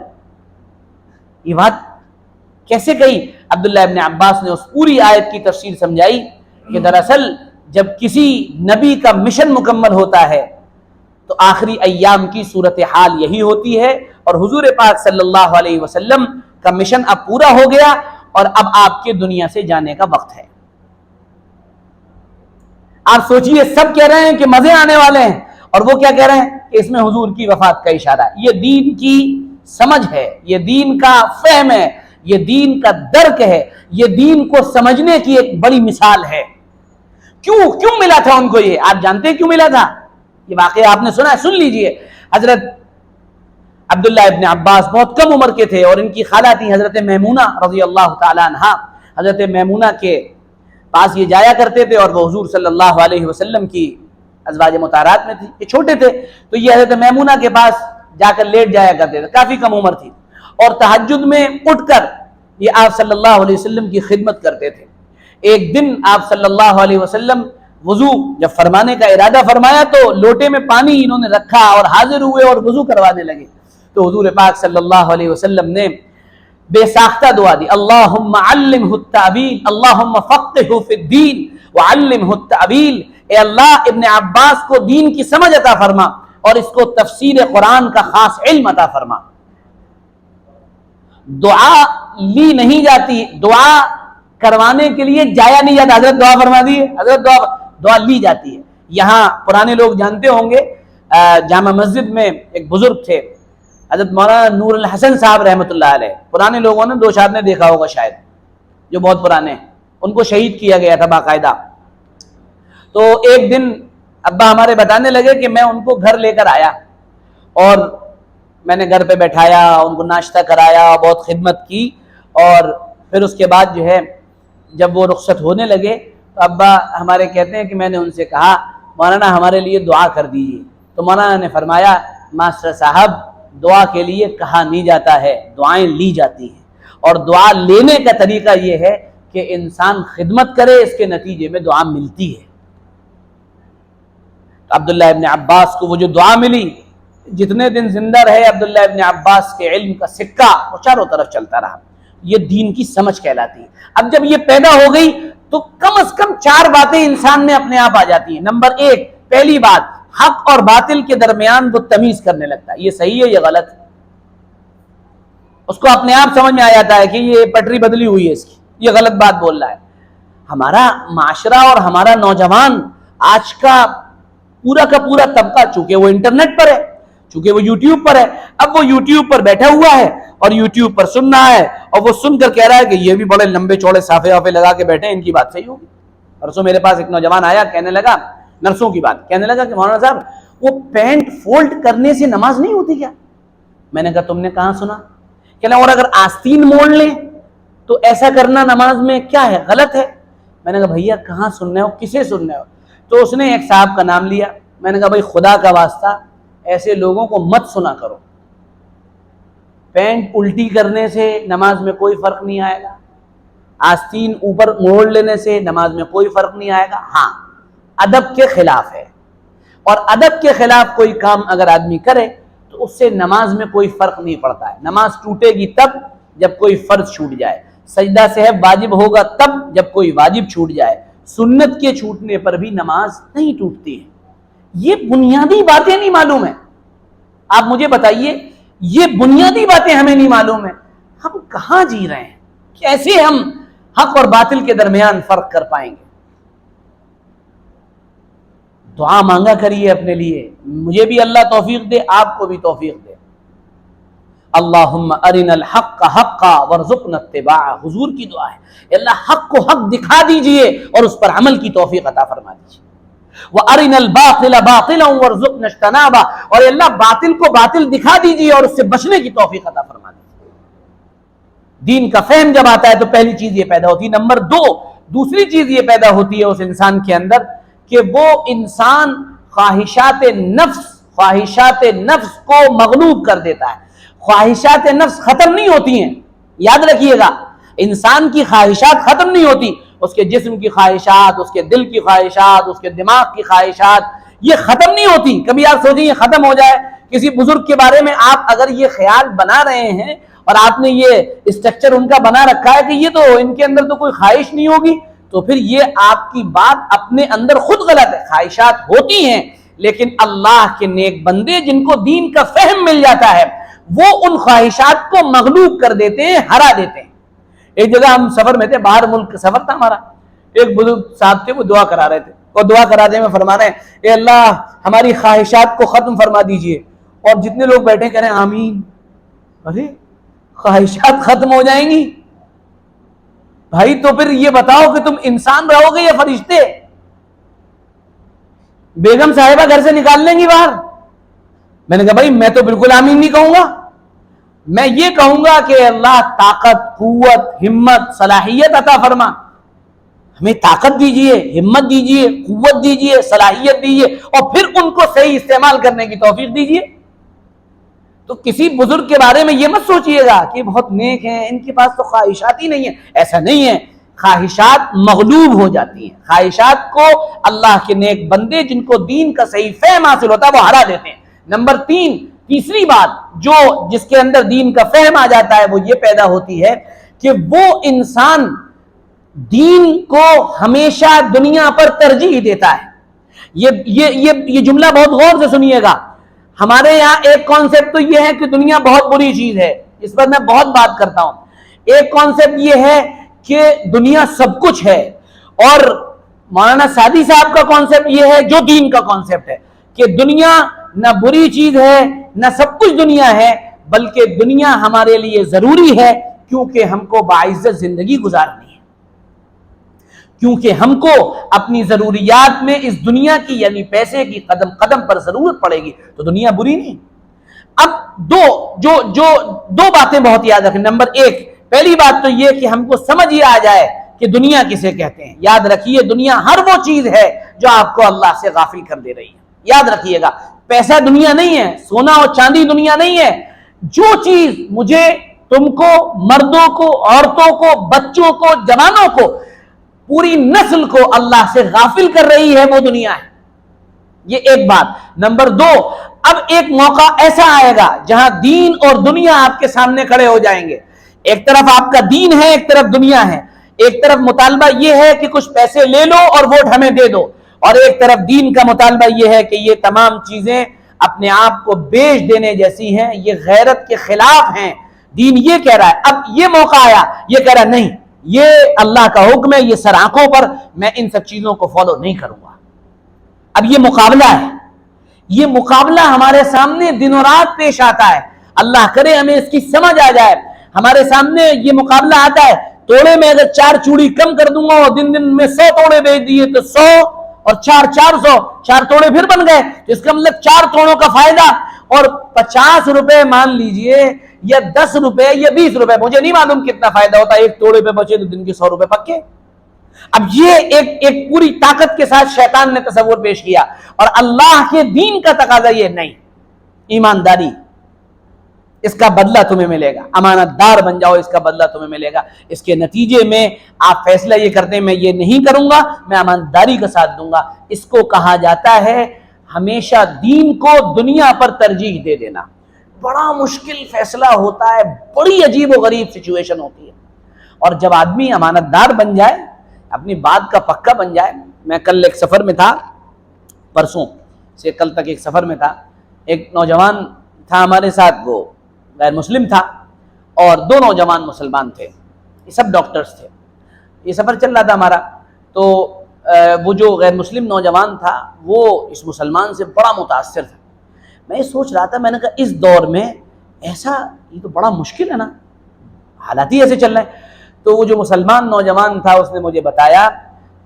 یہ بات کیسے کہی؟ عبداللہ ابن عباس نے اس پوری آیت کی تفسیر سمجھائی کہ دراصل جب کسی نبی کا مشن مکمل ہوتا ہے تو آخری ایام کی صورتحال یہی ہوتی ہے، اور حضور پاک صلی اللہ علیہ وسلم کا مشن اب پورا ہو گیا اور اب آپ کے دنیا سے جانے کا وقت ہے. آپ سوچئے سب کہہ رہے ہیں کہ مزے آنے والے ہیں، اور وہ کیا کہہ رہے ہیں کہ اس میں حضور کی وفات کا اشارہ ہے. یہ دین کی سمجھ ہے، یہ دین کا فہم ہے، یہ دین کا درک ہے، یہ دین کو سمجھنے کی ایک بڑی مثال ہے. کیوں ملا تھا ان کو یہ؟ آپ جانتے ہیں کیوں ملا تھا؟ یہ واقعہ آپ نے سنا ہے، سن لیجئے. حضرت عبداللہ ابن عباس بہت کم عمر کے تھے، اور ان کی خالہ تھی حضرت میمونہ رضی اللہ تعالی عنہا. حضرت میمونہ کے پاس یہ جایا کرتے تھے، اور وہ حضور صلی اللہ علیہ وسلم کی ازواج مطہرات میں تھی. یہ چھوٹے تھے تو یہ حضرت میمونہ کے پاس جا کر لیٹ جایا کرتے تھے، کافی کم عمر تھی، اور تہجد میں اٹھ کر یہ آپ صلی اللہ علیہ وسلم کی خدمت کرتے تھے. ایک دن آپ صلی اللہ علیہ وسلم وضو جب فرمانے کا ارادہ فرمایا تو لوٹے میں پانی انہوں نے رکھا اور حاضر ہوئے اور وضو کروانے لگے، تو حضور پاک صلی اللہ علیہ وسلم نے بے ساختہ دعا دی، اللہم علمہ التعویل، اللہم فقہہ فی الدین وعلمہ التعویل، اے اللہ ابن عباس کو دین کی سمجھ عطا فرما اور اس کو تفسیر قرآن کا خاص علم عطا فرما۔ دعا لی نہیں جاتی، دعا کروانے کے لیے جایا نہیں جاتا، حضرت دعا فرما دی، حضرت دعا لی جاتی ہے۔ یہاں پرانے لوگ جانتے ہوں گے، جامع مسجد میں ایک بزرگ تھے حضرت مولانا نور الحسن صاحب رحمۃ اللہ علیہ، پرانے لوگوں نے دو چار نے دیکھا ہوگا شاید، جو بہت پرانے ہیں، ان کو شہید کیا گیا تھا باقاعدہ۔ تو ایک دن ابا ہمارے بتانے لگے کہ میں ان کو گھر لے کر آیا اور میں نے گھر پہ بیٹھایا، ان کو ناشتہ کرایا، بہت خدمت کی، اور پھر اس کے بعد جو ہے جب وہ رخصت ہونے لگے تو ابا ہمارے کہتے ہیں کہ میں نے ان سے کہا مولانا ہمارے لیے دعا کر دیجیے، تو مولانا نے فرمایا ماسٹر صاحب دعا کے لیے کہا نہیں جاتا ہے، دعائیں لی جاتی ہیں، اور دعا لینے کا طریقہ یہ ہے کہ انسان خدمت کرے، اس کے نتیجے میں دعا ملتی ہے۔ عبداللہ ابن عباس کو وہ جو دعا ملی، جتنے دن زندہ رہے عبداللہ ابن عباس کے علم کا سکہ وہ چاروں طرف چلتا رہا۔ یہ دین کی سمجھ کہلاتی ہے۔ اب جب یہ پیدا ہو گئی تو کم از کم چار باتیں انسان میں اپنے آپ آ جاتی ہیں۔ نمبر ایک، پہلی بات، حق اور باطل کے درمیان وہ تمیز کرنے لگتا ہے، یہ صحیح ہے یہ غلط ہے، اس کو اپنے آپ سمجھ میں آ جاتا ہے کہ یہ پٹری بدلی ہوئی ہے اس کی، یہ غلط بات بول رہا ہے۔ ہمارا معاشرہ اور ہمارا نوجوان آج کا پورا طبقہ، چونکہ وہ انٹرنیٹ پر ہے، چونکہ وہ یوٹیوب پر ہے، اب وہ یوٹیوب پر بیٹھا ہوا ہے اور یوٹیوب پر سن رہا ہے، اور وہ سن کر کہہ رہا ہے کہ یہ بھی بڑے لمبے چوڑے صافے وافے لگا کے بیٹھے ہیں، ان کی بات صحیح ہوگی۔ پرسوں میرے پاس ایک نوجوان آیا، کہنے لگا نرسوں کی بات، کہنے لگا کہ مولانا صاحب وہ پینٹ فولڈ کرنے سے نماز نہیں ہوتی کیا؟ میں نے کہا تم نے کہاں سنا؟ کہنا اور اگر آستین موڑ لیں تو ایسا کرنا نماز میں کیا ہے، غلط ہے؟ میں نے کہا بھیا کہاں سننے ہو، کسے سننے ہو؟ تو اس نے ایک صاحب کا نام لیا۔ میں نے کہا بھائی خدا کا واسطہ ایسے لوگوں کو مت سنا کرو، پینٹ الٹی کرنے سے نماز میں کوئی فرق نہیں آئے گا، آستین اوپر موڑ لینے سے نماز میں کوئی فرق نہیں آئے گا، ہاں ادب کے خلاف ہے، اور ادب کے خلاف کوئی کام اگر آدمی کرے تو اس سے نماز میں کوئی فرق نہیں پڑتا ہے۔ نماز ٹوٹے گی تب جب کوئی فرض چھوٹ جائے، سجدہ سہو واجب ہوگا تب جب کوئی واجب چھوٹ جائے، سنت کے چھوٹنے پر بھی نماز نہیں ٹوٹتی ہے۔ یہ بنیادی باتیں نہیں معلوم ہیں، آپ مجھے بتائیے یہ بنیادی باتیں ہمیں نہیں معلوم ہیں، ہم کہاں جی رہے ہیں؟ کیسے ہم حق اور باطل کے درمیان فرق کر پائیں گے؟ دعا مانگا کریے اپنے لیے، مجھے بھی اللہ توفیق دے، آپ کو بھی توفیق دے۔ اللہم ارنا الحق حقا وارزقنا اتباعہ، حضور کی دعا ہے، اللہ حق کو حق دکھا دیجئے اور اس پر عمل کی توفیق عطا فرما دیجئے۔ وَأَرِنَا الْبَاطِلَ بَاطِلًا وَارْزُقْنَا اجْتِنَابَهُ، اور اللہ باطل کو باطل دکھا دیجئے اور اس سے بچنے کی توفیق عطا فرما دیجئے۔ دین کا فہم جب آتا ہے تو پہلی چیز یہ پیدا ہوتی ہے۔ نمبر دو، دوسری چیز یہ پیدا ہوتی ہے اس انسان کے اندر کہ وہ انسان خواہشات نفس کو مغلوب کر دیتا ہے۔ خواہشات نفس ختم نہیں ہوتی ہیں، یاد رکھیے گا، انسان کی خواہشات ختم نہیں ہوتی، اس کے جسم کی خواہشات، اس کے دل کی خواہشات، اس کے دماغ کی خواہشات، یہ ختم نہیں ہوتی۔ کبھی آپ سوچیں یہ ختم ہو جائے، کسی بزرگ کے بارے میں آپ اگر یہ خیال بنا رہے ہیں اور آپ نے یہ اسٹرکچر ان کا بنا رکھا ہے کہ یہ تو ان کے اندر تو کوئی خواہش نہیں ہوگی، تو پھر یہ آپ کی بات اپنے اندر خود غلط ہے۔ خواہشات ہوتی ہیں، لیکن اللہ کے نیک بندے جن کو دین کا فہم مل جاتا ہے وہ ان خواہشات کو مغلوب کر دیتے ہیں، ہرا دیتے ہیں۔ ایک جگہ ہم سفر میں تھے، باہر ملک سفر تھا ہمارا، ایک بزرگ صاحب تھے، وہ دعا کرا رہے تھے، اور دعا کراتے میں فرما رہے ہیں اے اللہ ہماری خواہشات کو ختم فرما دیجئے، اور جتنے لوگ بیٹھے کہہ رہے ہیں آمین۔ ارے خواہشات ختم ہو جائیں گی بھائی، تو پھر یہ بتاؤ کہ تم انسان رہو گے یا فرشتے؟ بیگم صاحبہ گھر سے نکال لیں گی باہر؟ میں نے کہا بھائی میں تو بالکل آمین نہیں کہوں گا، میں یہ کہوں گا کہ اللہ طاقت، قوت، ہمت، صلاحیت عطا فرما، ہمیں طاقت دیجئے، ہمت دیجئے، قوت دیجئے، صلاحیت دیجئے، اور پھر ان کو صحیح استعمال کرنے کی توفیق دیجئے۔ تو کسی بزرگ کے بارے میں یہ مت سوچئے گا کہ بہت نیک ہیں، ان کے پاس تو خواہشات ہی نہیں ہیں، ایسا نہیں ہے۔ خواہشات مغلوب ہو جاتی ہیں، خواہشات کو اللہ کے نیک بندے جن کو دین کا صحیح فہم حاصل ہوتا ہے وہ ہرا دیتے ہیں۔ نمبر تیسری بات جو جس کے اندر دین کا فہم آ جاتا ہے وہ یہ پیدا ہوتی ہے کہ وہ انسان دین کو ہمیشہ دنیا پر ترجیح دیتا ہے۔ یہ جملہ بہت غور سے سنیے گا۔ ہمارے یہاں ایک کانسیپٹ تو یہ ہے کہ دنیا بہت بری چیز ہے، اس پر میں بہت بات کرتا ہوں۔ ایک کانسیپٹ یہ ہے کہ دنیا سب کچھ ہے، اور مولانا سعدی صاحب کا کانسیپٹ یہ ہے جو دین کا کانسیپٹ ہے کہ دنیا نہ بری چیز ہے نہ سب کچھ دنیا ہے، بلکہ دنیا ہمارے لیے ضروری ہے کیونکہ ہم کو باعزت زندگی گزارنی ہے، کیونکہ ہم کو اپنی ضروریات میں اس دنیا کی یعنی پیسے کی قدم قدم پر ضرورت پڑے گی، تو دنیا بری نہیں۔ اب دو باتیں بہت یاد رکھیں۔ نمبر ایک، پہلی بات تو یہ کہ ہم کو سمجھ یہ آ جائے کہ دنیا کسے کہتے ہیں۔ یاد رکھیے دنیا ہر وہ چیز ہے جو آپ کو اللہ سے غافل کر دے رہی ہے۔ یاد رکھیے گا، پیسہ دنیا نہیں ہے، سونا اور چاندی دنیا نہیں ہے۔ جو چیز مجھے، تم کو، مردوں کو، عورتوں کو، بچوں کو، جوانوں کو، پوری نسل کو اللہ سے غافل کر رہی ہے وہ دنیا ہے۔ یہ ایک بات۔ نمبر دو، اب ایک موقع ایسا آئے گا جہاں دین اور دنیا آپ کے سامنے کھڑے ہو جائیں گے۔ ایک طرف آپ کا دین ہے، ایک طرف دنیا ہے۔ ایک طرف مطالبہ یہ ہے کہ کچھ پیسے لے لو اور ووٹ ہمیں دے دو، اور ایک طرف دین کا مطالبہ یہ ہے کہ یہ تمام چیزیں اپنے آپ کو بیچ دینے جیسی ہیں، یہ غیرت کے خلاف ہیں۔ دین یہ کہہ رہا ہے، اب یہ موقع آیا، یہ کہہ رہا ہے نہیں، یہ اللہ کا حکم ہے، یہ سر آنکھوں پر، میں ان سب چیزوں کو فالو نہیں کروں گا۔ اب یہ مقابلہ ہے، یہ مقابلہ ہمارے سامنے دن و رات پیش آتا ہے۔ اللہ کرے ہمیں اس کی سمجھ آ جائے۔ ہمارے سامنے یہ مقابلہ آتا ہے، توڑے میں اگر 4 چوڑی کم کر دوں گا اور دن میں 100 توڑے بیچ دیے تو 100 اور 400، 4 توڑے پھر بن گئے، تو اس کا مطلب 4 توڑوں کا فائدہ، اور 50 روپے مان لیجئے یا 10 روپے یا 20 روپے، مجھے نہیں معلوم کتنا فائدہ ہوتا ہے، ایک توڑے پہ بچے تو دن کے 100 روپے پکے۔ اب یہ ایک پوری طاقت کے ساتھ شیطان نے تصور پیش کیا، اور اللہ کے دین کا تقاضا یہ نہیں، ایمانداری، اس کا بدلہ تمہیں ملے گا، امانت دار بن جاؤ، اس کا بدلہ تمہیں ملے گا۔ اس کے نتیجے میں آپ فیصلہ یہ کرتے ہیں میں یہ نہیں کروں گا، میں امانتداری کا ساتھ دوں گا۔ اس کو کہا جاتا ہے ہمیشہ دین کو دنیا پر ترجیح دے دینا۔ بڑا مشکل فیصلہ ہوتا ہے، بڑی عجیب و غریب سچویشن ہوتی ہے، اور جب آدمی امانت دار بن جائے، اپنی بات کا پکا بن جائے۔ میں کل ایک سفر میں تھا، پرسوں سے کل تک ایک سفر میں تھا، ایک نوجوان تھا ہمارے ساتھ، وہ غیر مسلم تھا، اور 2 نوجوان مسلمان تھے، یہ سب ڈاکٹرز تھے۔ یہ سفر چل رہا تھا ہمارا، تو وہ جو غیر مسلم نوجوان تھا وہ اس مسلمان سے بڑا متاثر تھا۔ میں سوچ رہا تھا، میں نے کہا اس دور میں ایسا، یہ تو بڑا مشکل ہے نا، حالات ہی ایسے چل رہے ہیں۔ تو وہ جو مسلمان نوجوان تھا اس نے مجھے بتایا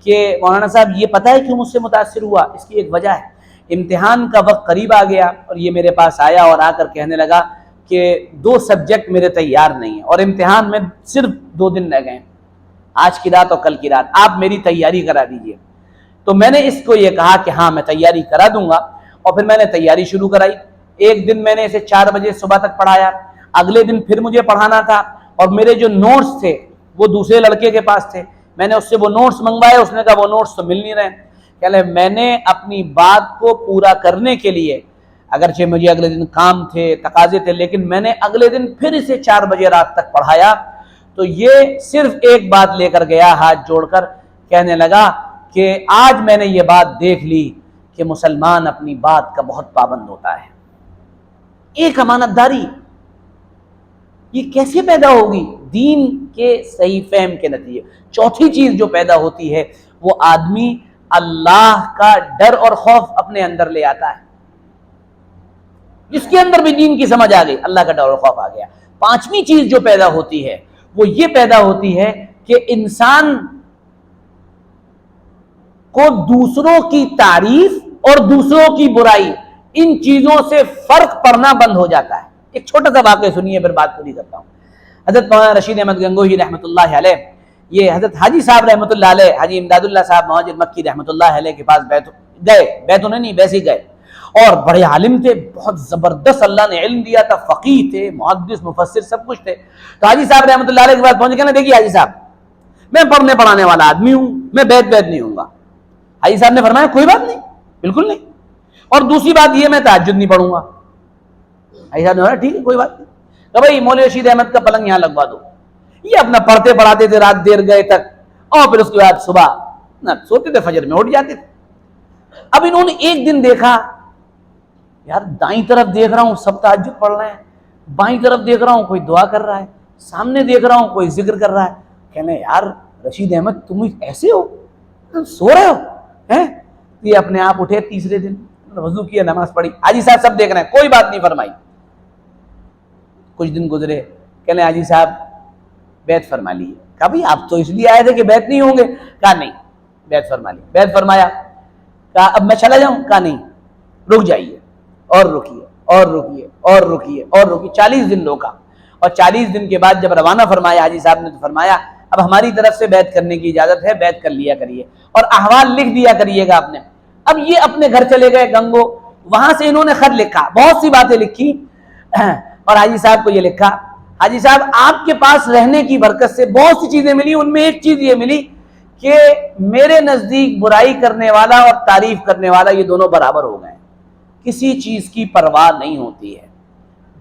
کہ مولانا صاحب یہ پتہ ہے کیوں مجھ سے متاثر ہوا؟ اس کی ایک وجہ ہے، امتحان کا وقت قریب آ گیا اور یہ میرے پاس آیا اور آ کر کہنے لگا کہ 2 سبجیکٹ میرے تیار نہیں ہیں، اور امتحان میں صرف 2 دن رہ گئے، آج کی رات اور کل کی رات، آپ میری تیاری کرا دیجئے۔ تو میں نے اس کو یہ کہا کہ ہاں میں تیاری کرا دوں گا، اور پھر میں نے تیاری شروع کرائی۔ ایک دن میں نے اسے 4 بجے صبح تک پڑھایا، اگلے دن پھر مجھے پڑھانا تھا، اور میرے جو نوٹس تھے وہ دوسرے لڑکے کے پاس تھے، میں نے اس سے وہ نوٹس منگوائے، اس نے کہا وہ نوٹس تو مل نہیں رہے۔ کہ میں نے اپنی بات کو پورا کرنے کے لیے، اگرچہ مجھے اگلے دن کام تھے، تقاضے تھے، لیکن میں نے اگلے دن پھر اسے 4 بجے رات تک پڑھایا۔ تو یہ صرف ایک بات لے کر گیا ہاتھ جوڑ کر، کہنے لگا کہ آج میں نے یہ بات دیکھ لی کہ مسلمان اپنی بات کا بہت پابند ہوتا ہے۔ ایک امانت داری یہ کیسے پیدا ہوگی؟ دین کے صحیح فہم کے نتیجے۔ چوتھی چیز جو پیدا ہوتی ہے وہ آدمی اللہ کا ڈر اور خوف اپنے اندر لے آتا ہے، جس کے اندر بھی دین کی سمجھ آ گئی، اللہ کا ڈر اور خوف آ گیا۔ 5ویں چیز جو پیدا ہوتی ہے وہ یہ پیدا ہوتی ہے کہ انسان کو دوسروں کی تعریف اور دوسروں کی برائی، ان چیزوں سے فرق پڑنا بند ہو جاتا ہے۔ ایک چھوٹا سا واقعہ سنیے پھر بات پوری کرتا ہوں۔ حضرت مولانا رشید احمد گنگوہی رحمۃ اللہ علیہ، یہ حضرت حاجی صاحب رحمۃ اللہ علیہ، حاجی امداد اللہ صاحب مہاجر مکی رحمۃ اللہ علیہ کے پاس بیت انہیں نہیں ویسے ہی گئے، اور بڑے عالم تھے، بہت زبردست اللہ نے علم دیا تھا، فقیہ تھے، محدث مفسر سب کچھ تھے۔ تو حاجی صاحب رحمۃ اللہ علیہ کے پاس پہنچ کے نا، دیکھیے حاجی صاحب میں پڑھنے پڑھانے والا آدمی ہوں، میں بیت نہیں ہوں گا۔ حاجی صاحب نے فرمایا کوئی بات نہیں، بالکل نہیں، اور دوسری بات یہ میں تہجد نہیں پڑھوں گا۔ حاجی صاحب نے فرمایا ٹھیک ہے کوئی بات نہیں، کہ بھائی مولوی رشید احمد کا پلنگ یہاں لگوا دو۔ یہ اپنا پڑھتے پڑھاتے تھے رات دیر گئے تک، اور پھر اس کے بعد صبح نہ سوتے تھے، فجر میں اٹھ جاتے تھے۔ اب انہوں نے ایک دن دیکھا یار دائیں طرف دیکھ رہا ہوں سب تہجد پڑھ رہے ہیں، بائیں طرف دیکھ رہا ہوں کوئی دعا کر رہا ہے، سامنے دیکھ رہا ہوں کوئی ذکر کر رہا ہے۔ کہنے یار رشید احمد تم ایسے ہو، تم سو رہے ہو ہیں؟ یہ اپنے آپ اٹھے، تیسرے دن وضو کیا، نماز پڑھی۔ حاجی صاحب سب دیکھ رہے ہیں، کوئی بات نہیں فرمائی۔ کچھ دن گزرے، کہنے حاجی صاحب بیعت فرما لیے۔ کہا بھئی آپ تو اس لیے آئے تھے کہ بیعت نہیں ہوں گے؟ کہا نہیں، بیعت فرما لی۔ بیعت فرمایا، کہا اب میں چلا جاؤں؟ کہا نہیں، رک جائیے اور رکیے اور رکیے اور رکیے اور رکیے۔ 40 دن روکا، اور 40 دن کے بعد جب روانہ فرمایا حاجی صاحب نے تو فرمایا اب ہماری طرف سے بیعت کرنے کی اجازت ہے، بیعت کر لیا کریے اور احوال لکھ دیا کریے گا آپ نے۔ اب یہ اپنے گھر چلے گئے گنگو، وہاں سے انہوں نے خط لکھا، بہت سی باتیں لکھی، اور حاجی صاحب کو یہ لکھا حاجی صاحب آپ کے پاس رہنے کی برکت سے بہت سی چیزیں ملی، ان میں ایک چیز یہ ملی کہ میرے نزدیک برائی کرنے والا اور تعریف کرنے والا یہ دونوں برابر ہو گئے، کسی چیز کی پرواہ نہیں ہوتی ہے۔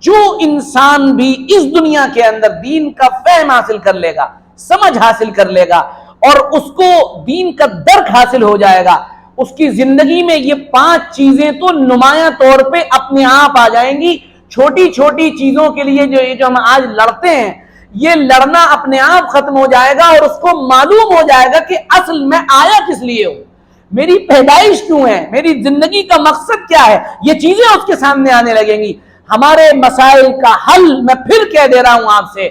جو انسان بھی اس دنیا کے اندر دین کا فہم حاصل کر لے گا، سمجھ حاصل کر لے گا، اور اس کو دین کا درک حاصل ہو جائے گا، اس کی زندگی میں یہ 5 چیزیں تو نمایاں طور پہ اپنے آپ آ جائیں گی۔ چھوٹی چھوٹی چیزوں کے لیے جو ہم آج لڑتے ہیں، یہ لڑنا اپنے آپ ختم ہو جائے گا، اور اس کو معلوم ہو جائے گا کہ اصل میں آیا کس لیے ہوں، میری پیدائش کیوں ہے، میری زندگی کا مقصد کیا ہے، یہ چیزیں اس کے سامنے آنے لگیں گی۔ ہمارے مسائل کا حل میں پھر کہہ دے رہا ہوں آپ سے،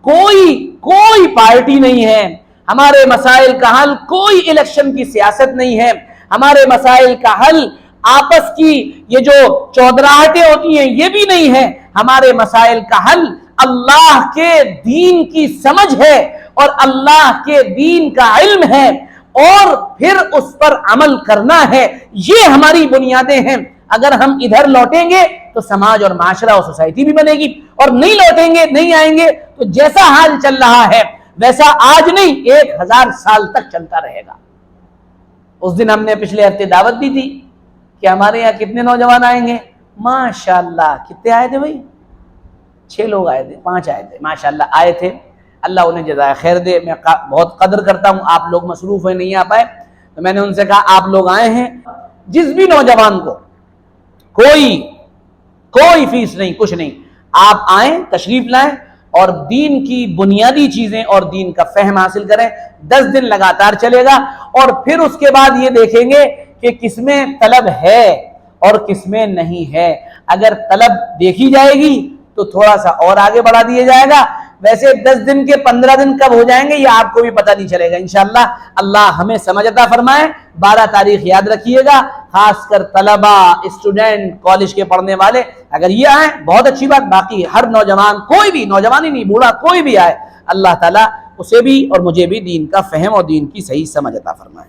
کوئی پارٹی نہیں ہے، ہمارے مسائل کا حل کوئی الیکشن کی سیاست نہیں ہے، ہمارے مسائل کا حل آپس کی یہ جو چودراہٹیں ہوتی ہیں یہ بھی نہیں ہے، ہمارے مسائل کا حل اللہ کے دین کی سمجھ ہے اور اللہ کے دین کا علم ہے، اور پھر اس پر عمل کرنا ہے، یہ ہماری بنیادیں ہیں۔ اگر ہم ادھر لوٹیں گے تو سماج اور معاشرہ اور سوسائٹی بھی بنے گی، اور نہیں لوٹیں گے، نہیں آئیں گے تو جیسا حال چل رہا ہے ویسا آج نہیں 1000 سال تک چلتا رہے گا۔ اس دن ہم نے پچھلے ہفتے دعوت دی تھی کہ ہمارے یہاں کتنے نوجوان آئیں گے؟ ماشاءاللہ کتنے آئے تھے بھائی؟ 6 لوگ آئے تھے، 5 آئے تھے، ماشاءاللہ آئے تھے، اللہ انہیں جزائے خیر دے۔ میں بہت قدر کرتا ہوں، آپ لوگ مصروف ہیں نہیں آ پائے، تو میں نے ان سے کہا آپ لوگ آئے ہیں، جس بھی نوجوان کو کوئی فیس نہیں، کچھ نہیں، آپ آئیں، تشریف لائیں اور دین کی بنیادی چیزیں اور دین کا فہم حاصل کریں۔ 10 دن لگاتار چلے گا، اور پھر اس کے بعد یہ دیکھیں گے کہ کس میں طلب ہے اور کس میں نہیں ہے۔ اگر طلب دیکھی جائے گی تو تھوڑا سا اور آگے بڑھا دیا جائے گا، ویسے 10 دن کے 15 دن کب ہو جائیں گے یہ آپ کو بھی پتہ نہیں چلے گا انشاءاللہ۔ اللہ ہمیں سمجھ عطا فرمائے۔ 12 تاریخ یاد رکھیے گا، خاص کر طلبہ، اسٹوڈنٹ، کالج کے پڑھنے والے اگر یہ آئیں بہت اچھی بات، باقی ہر نوجوان، کوئی بھی نوجوان ہی نہیں، بوڑھا کوئی بھی آئے، اللہ تعالیٰ اسے بھی اور مجھے بھی دین کا فہم اور دین کی صحیح سمجھ عطا فرمائے۔